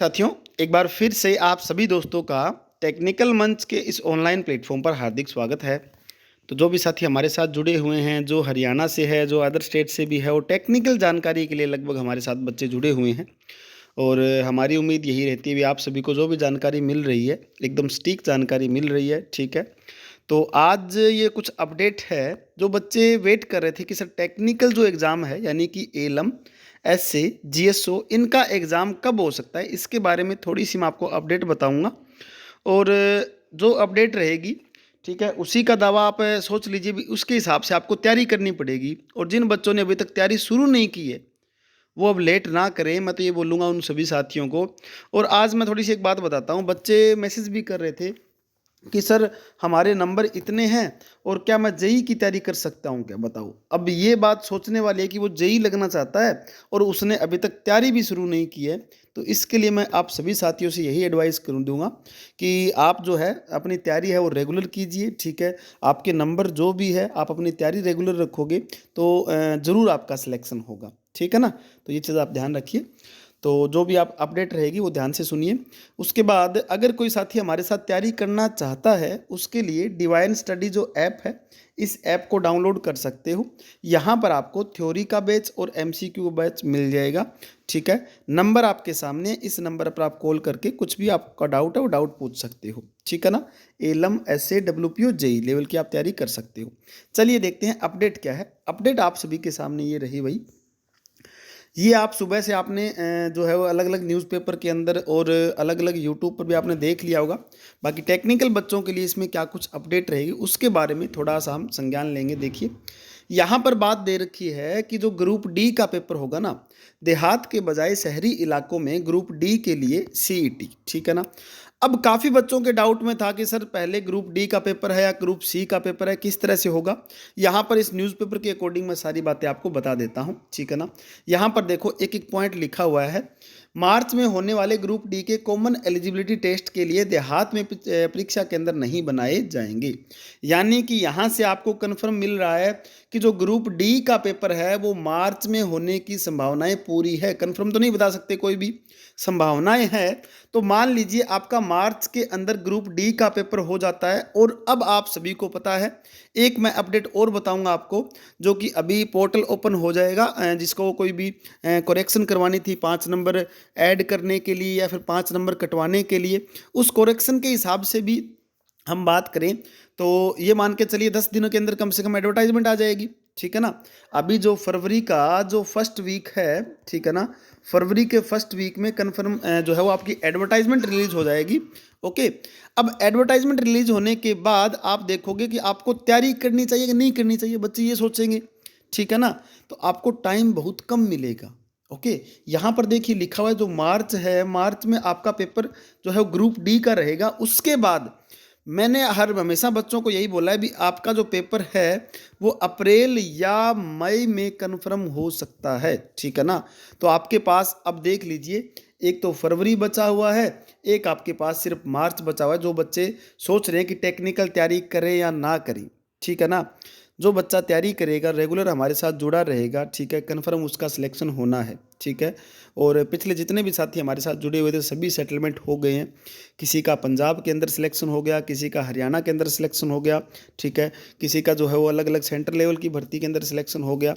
साथियों, एक बार फिर से आप सभी दोस्तों का टेक्निकल मंच के इस ऑनलाइन प्लेटफॉर्म पर हार्दिक स्वागत है। तो जो भी साथी हमारे साथ जुड़े हुए हैं, जो हरियाणा से है, जो अदर स्टेट से भी है, वो टेक्निकल जानकारी के लिए लगभग हमारे साथ बच्चे जुड़े हुए हैं। और हमारी उम्मीद यही रहती है भी आप सभी को जो भी जानकारी मिल रही है, एकदम सटीक जानकारी मिल रही है, ठीक है। तो आज ये कुछ अपडेट है, जो बच्चे वेट कर रहे थे कि सर टेक्निकल जो एग्ज़ाम है यानी कि एलम, एसए, जीएसओ, इनका एग्ज़ाम कब हो सकता है, इसके बारे में थोड़ी सी मैं आपको अपडेट बताऊंगा। और जो अपडेट रहेगी, ठीक है, उसी का दावा आप सोच लीजिए भी, उसके हिसाब से आपको तैयारी करनी पड़ेगी। और जिन बच्चों ने अभी तक तैयारी शुरू नहीं की है, वो अब लेट ना करें, मैं तो ये बोलूँगा उन सभी साथियों को। और आज मैं थोड़ी सी एक बात बताता हूँ, बच्चे मैसेज भी कर रहे थे कि सर हमारे नंबर इतने हैं और क्या मैं जेई की तैयारी कर सकता हूँ क्या, बताओ। अब ये बात सोचने वाली है कि वो जेई लगना चाहता है और उसने अभी तक तैयारी भी शुरू नहीं की है। तो इसके लिए मैं आप सभी साथियों से यही एडवाइस करूँ दूंगा कि आप जो है अपनी तैयारी है वो रेगुलर कीजिए, ठीक है। आपके नंबर जो भी है आप अपनी तैयारी रेगुलर रखोगे तो ज़रूर आपका सिलेक्शन होगा, ठीक है ना। तो ये चीज़ आप ध्यान रखिए। तो जो भी आप अपडेट रहेगी वो ध्यान से सुनिए। उसके बाद अगर कोई साथी हमारे साथ तैयारी करना चाहता है, उसके लिए डिवाइन स्टडी जो ऐप है, इस ऐप को डाउनलोड कर सकते हो। यहाँ पर आपको थ्योरी का बैच और एमसीक्यू बैच मिल जाएगा, ठीक है। नंबर आपके सामने, इस नंबर पर आप कॉल करके कुछ भी आपका डाउट है वो डाउट पूछ सकते हो, ठीक है ना। ALM, SA, WPO, JE level की आप तैयारी कर सकते हो। चलिए देखते हैं अपडेट क्या है। अपडेट आप सभी के सामने ये रही भाई। ये आप सुबह से आपने जो है वो अलग अलग न्यूज़पेपर के अंदर और अलग अलग यूट्यूब पर भी आपने देख लिया होगा। बाकी टेक्निकल बच्चों के लिए इसमें क्या कुछ अपडेट रहेगी उसके बारे में थोड़ा सा हम संज्ञान लेंगे। देखिए, यहाँ पर बात दे रखी है कि जो ग्रुप डी का पेपर होगा ना, देहात के बजाय शहरी इलाकों में ग्रुप डी के लिए सीईटी, ठीक है ना। अब काफ़ी बच्चों के डाउट में था कि सर पहले ग्रुप डी का पेपर है या ग्रुप सी का पेपर है, किस तरह से होगा। यहाँ पर इस न्यूज़पेपर के अकॉर्डिंग मैं सारी बातें आपको बता देता हूँ, ठीक है ना। यहाँ पर देखो एक एक पॉइंट लिखा हुआ है। मार्च में होने वाले ग्रुप डी के कॉमन एलिजिबिलिटी टेस्ट के लिए देहात में परीक्षा केंद्र नहीं बनाए जाएंगे। यानी कि यहाँ से आपको कन्फर्म मिल रहा है कि जो ग्रुप डी का पेपर है वो मार्च में होने की संभावनाएं पूरी है। कन्फर्म तो नहीं बता सकते, कोई भी संभावनाएं है। तो मान लीजिए आपका मार्च के अंदर ग्रुप डी का पेपर हो जाता है। और अब आप सभी को पता है, एक मैं अपडेट और बताऊंगा आपको, जो कि अभी पोर्टल ओपन हो जाएगा। जिसको कोई भी करेक्शन करवानी थी 5 नंबर ऐड करने के लिए या फिर 5 नंबर कटवाने के लिए, उस करेक्शन के हिसाब से भी हम बात करें तो ये मान के चलिए 10 दिनों के अंदर कम से कम एडवर्टाइजमेंट आ जाएगी, ठीक है ना। अभी जो फरवरी का जो फर्स्ट वीक है, ठीक है ना, फरवरी के फर्स्ट वीक में कन्फर्म जो है वो आपकी एडवर्टाइजमेंट रिलीज हो जाएगी। ओके। अब एडवर्टाइजमेंट रिलीज होने के बाद आप देखोगे कि आपको तैयारी करनी चाहिए कि नहीं करनी चाहिए, बच्चे ये सोचेंगे, ठीक है ना। तो आपको टाइम बहुत कम मिलेगा। ओके। यहाँ पर देखिए लिखा हुआ है जो मार्च है, मार्च में आपका पेपर जो है वो ग्रुप डी का रहेगा। उसके बाद मैंने हर हमेशा बच्चों को यही बोला है भी आपका जो पेपर है वो अप्रैल या मई में कन्फर्म हो सकता है, ठीक है ना। तो आपके पास अब देख लीजिए, एक तो फरवरी बचा हुआ है, एक आपके पास सिर्फ मार्च बचा हुआ है। जो बच्चे सोच रहे हैं कि टेक्निकल तैयारी करें या ना करें, ठीक है ना, जो बच्चा तैयारी करेगा रेगुलर हमारे साथ जुड़ा रहेगा, ठीक है, कन्फर्म उसका सिलेक्शन होना है, ठीक है। और पिछले जितने भी साथी हमारे साथ जुड़े हुए थे सभी सेटलमेंट हो गए हैं। किसी का पंजाब के अंदर सिलेक्शन हो गया, किसी का हरियाणा के अंदर सिलेक्शन हो गया, ठीक है, किसी का जो है वो अलग अलग सेंटर लेवल की भर्ती के अंदर सिलेक्शन हो गया।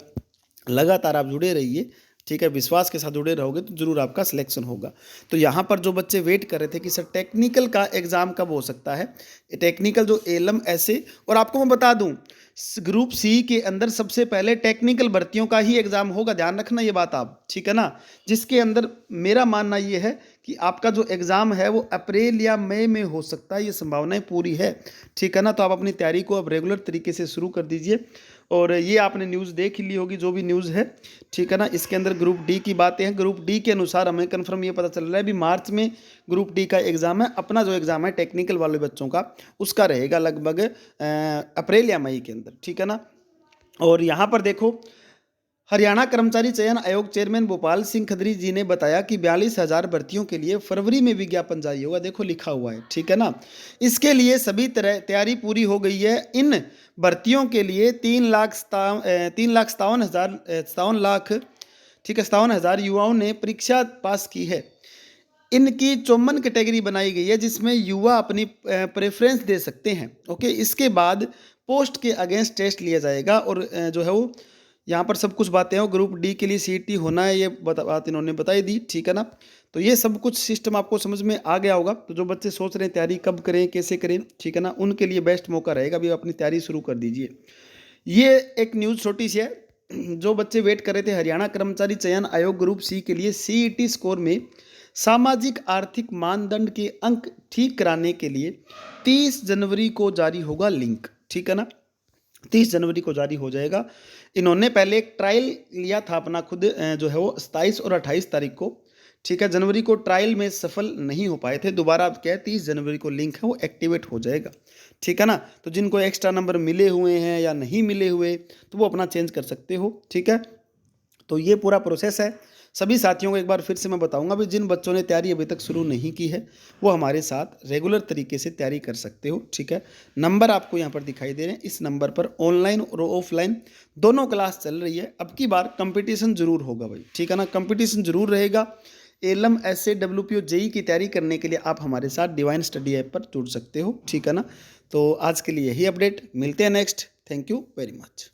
लगातार आप जुड़े रहिए, ठीक है, विश्वास के साथ जुड़े रहोगे तो जरूर आपका सिलेक्शन होगा। तो यहाँ पर जो बच्चे वेट कर रहे थे कि सर टेक्निकल का एग्ज़ाम कब हो सकता है, टेक्निकल जो एलम ऐसे, और आपको मैं बता दूं ग्रुप सी के अंदर सबसे पहले टेक्निकल भर्तियों का ही एग्ज़ाम होगा, ध्यान रखना ये बात आप, ठीक है ना। जिसके अंदर मेरा मानना ये है कि आपका जो एग्ज़ाम है वो अप्रैल या मई में हो सकता है, ये संभावनाएं पूरी है, ठीक है ना। तो आप अपनी तैयारी को अब रेगुलर तरीके से शुरू कर दीजिए। और ये आपने न्यूज़ देख ही ली होगी जो भी न्यूज़ है, ठीक है ना। इसके अंदर ग्रुप डी की बातें हैं। ग्रुप डी के अनुसार हमें कन्फर्म ये पता चल रहा है भी मार्च में ग्रुप डी का एग्ज़ाम है। अपना जो एग्ज़ाम है टेक्निकल वाले बच्चों का, उसका रहेगा लगभग अप्रैल या मई के अंदर, ठीक है ना। और यहाँ पर देखो, हरियाणा कर्मचारी चयन आयोग चेयरमैन भोपाल सिंह खदरी जी ने बताया कि 42,000 भर्तियों के लिए फरवरी में विज्ञापन जारी होगा। देखो लिखा हुआ है, ठीक है ना। इसके लिए सभी तरह तैयारी पूरी हो गई है। इन भर्तियों के लिए 3,57,000 ठीक है, 57,000 युवाओं ने परीक्षा पास की है। इनकी 54 कैटेगरी बनाई गई है जिसमें युवा अपनी प्रेफरेंस दे सकते हैं। ओके, इसके बाद पोस्ट के अगेंस्ट टेस्ट लिया जाएगा और जो है वो यहाँ पर सब कुछ बातें हैं। ग्रुप डी के लिए सीईटी होना है, ये बात इन्होंने बताई दी, ठीक है ना। तो ये सब कुछ सिस्टम आपको समझ में आ गया होगा। तो जो बच्चे सोच रहे हैं तैयारी कब करें, कैसे करें, ठीक है ना, उनके लिए बेस्ट मौका रहेगा, अभी अपनी तैयारी शुरू कर दीजिए। ये एक न्यूज़ छोटी सी है। जो बच्चे वेट कर रहे थे, हरियाणा कर्मचारी चयन आयोग ग्रुप सी के लिए सीईटी स्कोर में सामाजिक आर्थिक मानदंड के अंक ठीक कराने के लिए 30 जनवरी को जारी होगा लिंक, ठीक है ना। 30 जनवरी को जारी हो जाएगा। इन्होंने पहले एक ट्रायल लिया था अपना खुद, जो है वो 27 और 28 तारीख को, ठीक है। जनवरी को ट्रायल में सफल नहीं हो पाए थे। दोबारा अब क्या है, 30 जनवरी को लिंक है वो एक्टिवेट हो जाएगा, ठीक है ना। तो जिनको एक्स्ट्रा नंबर मिले हुए हैं या नहीं मिले हुए, तो वो अपना चेंज कर सकते हो, ठीक है। तो ये पूरा प्रोसेस है। सभी साथियों को एक बार फिर से मैं बताऊंगा भी, जिन बच्चों ने तैयारी अभी तक शुरू नहीं की है वो हमारे साथ रेगुलर तरीके से तैयारी कर सकते हो, ठीक है। नंबर आपको यहाँ पर दिखाई दे रहे हैं। इस नंबर पर ऑनलाइन और ऑफलाइन दोनों क्लास चल रही है। अब की बार कंपटीशन जरूर होगा भाई, ठीक है ना, कंपटीशन जरूर रहेगा। एलएम एसए डब्ल्यूपीओ जेई की तैयारी करने के लिए आप हमारे साथ डिवाइन स्टडी ऐप पर जुड़ सकते हो, ठीक है ना। तो आज के लिए यही अपडेट, मिलते हैं next. Thank you very much.